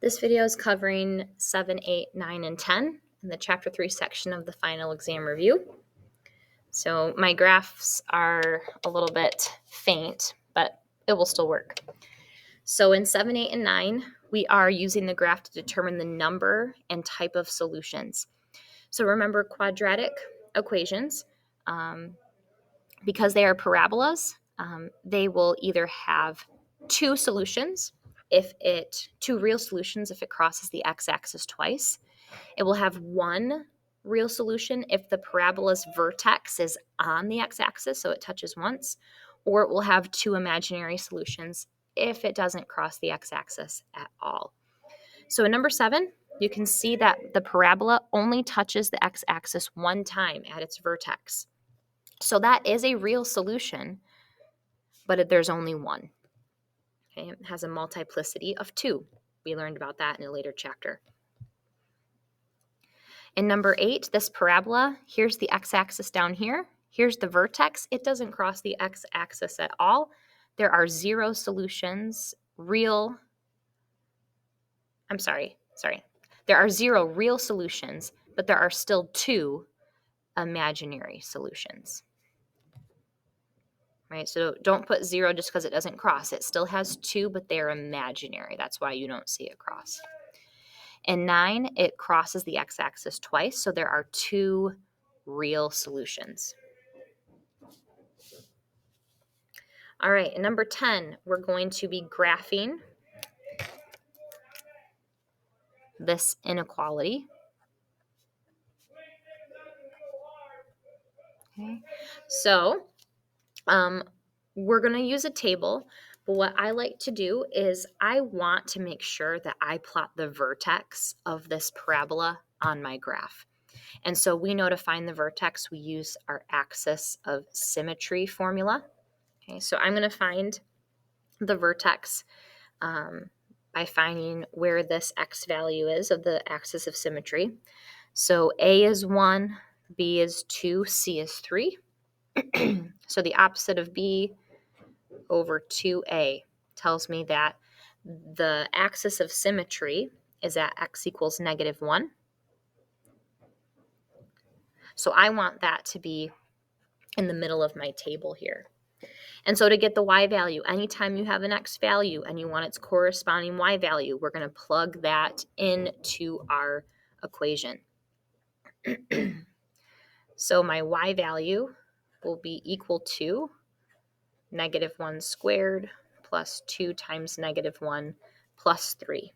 This video is covering 7, 8, 9, and 10 in the Chapter 3 section of the final exam review. So my graphs are a little bit faint, but it will still work. So in 7, 8, and 9, we are using the graph to determine the number and type of solutions. So remember quadratic equations, because they are parabolas, they will either have two real solutions if it crosses the x-axis twice. It will have one real solution if the parabola's vertex is on the x-axis, so it touches once, or it will have two imaginary solutions if it doesn't cross the x-axis at all. So in number 7, you can see that the parabola only touches the x-axis one time at its vertex. So that is a real solution, but there's only one. Okay? It has a multiplicity of 2. We learned about that in a later chapter. In number 8, this parabola, here's the x-axis down here. Here's the vertex. It doesn't cross the x-axis at all. There are 0 solutions, There are 0 real solutions, but there are still 2 imaginary solutions. Right? So don't put 0 just because it doesn't cross. It still has 2, but they're imaginary. That's why you don't see it cross. In 9, it crosses the x-axis twice, so there are 2 real solutions. All right, in number 10, we're going to be graphing this inequality. Okay, so we're going to use a table, but what I like to do is I want to make sure that I plot the vertex of this parabola on my graph. And so we know to find the vertex, we use our axis of symmetry formula. Okay, so I'm going to find the vertex by finding where this x value is of the axis of symmetry. So A is 1, B is 2, C is 3. So the opposite of B over 2A tells me that the axis of symmetry is at x equals -1. So I want that to be in the middle of my table here. And so to get the y value, anytime you have an x value and you want its corresponding y value, we're going to plug that into our equation. So my y value will be equal to -1 squared plus 2 times -1 plus 3.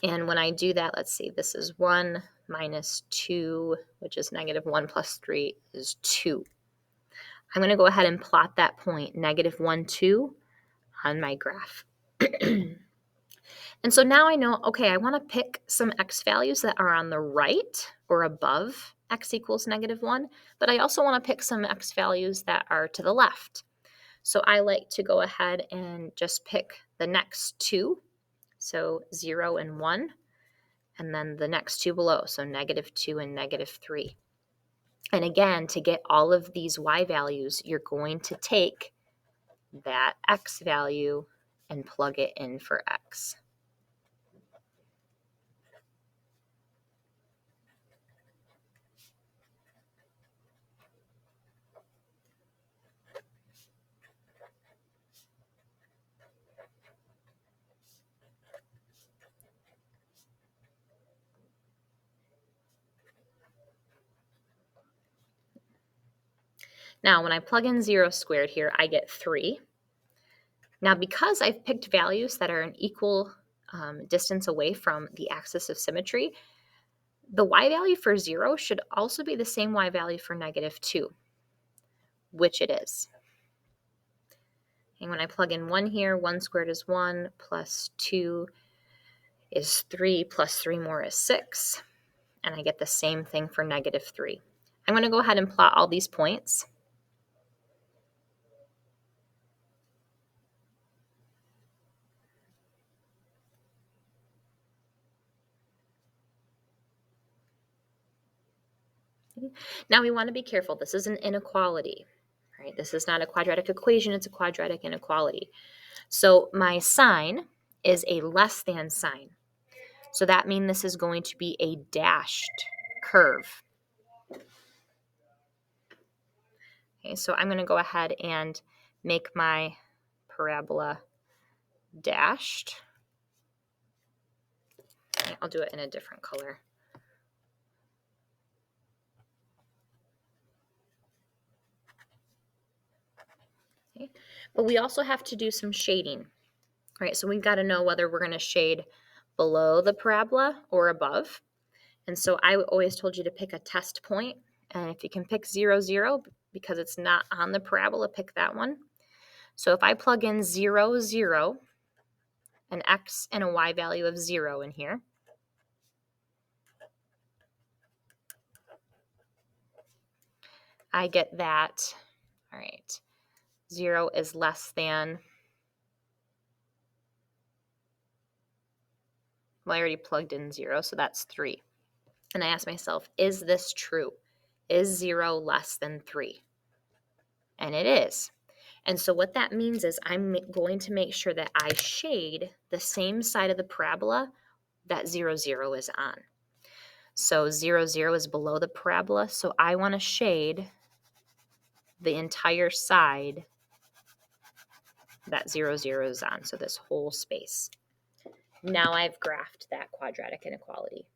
And when I do that, let's see, this is 1 minus 2, which is -1 plus 3 is 2. I'm going to go ahead and plot that point, -1, 2, on my graph. And so now I know, okay, I want to pick some x values that are on the right or above x equals -1, but I also want to pick some x values that are to the left. So I like to go ahead and just pick the next 2, so 0 and 1, and then the next 2 below, so -2 and -3. And again, to get all of these y values, you're going to take that x value and plug it in for x. Now, when I plug in 0 squared here, I get 3. Now, because I've picked values that are an equal distance away from the axis of symmetry, the y value for 0 should also be the same y value for -2, which it is. And when I plug in 1 here, 1 squared is 1, plus 2 is 3, plus 3 more is 6, and I get the same thing for -3. I'm going to go ahead and plot all these points. Now we want to be careful. This is an inequality, right? This is not a quadratic equation, it's a quadratic inequality. So my sign is a less than sign. So that means this is going to be a dashed curve. Okay, so I'm going to go ahead and make my parabola dashed. Okay, I'll do it in a different color. Okay. But we also have to do some shading. All right, so we've got to know whether we're going to shade below the parabola or above. And so I always told you to pick a test point. And if you can pick 0, 0, because it's not on the parabola, pick that one. So if I plug in 0, 0, an x and a y value of 0 in here, I get that, all right, 0 is less than, well, I already plugged in 0, so that's 3. And I ask myself, is this true? Is 0 less than 3? And it is. And so what that means is I'm going to make sure that I shade the same side of the parabola that 0, 0 is on. So 0, 0 is below the parabola, so I want to shade the entire side that 0, 0 is on, so this whole space. Now I've graphed that quadratic inequality.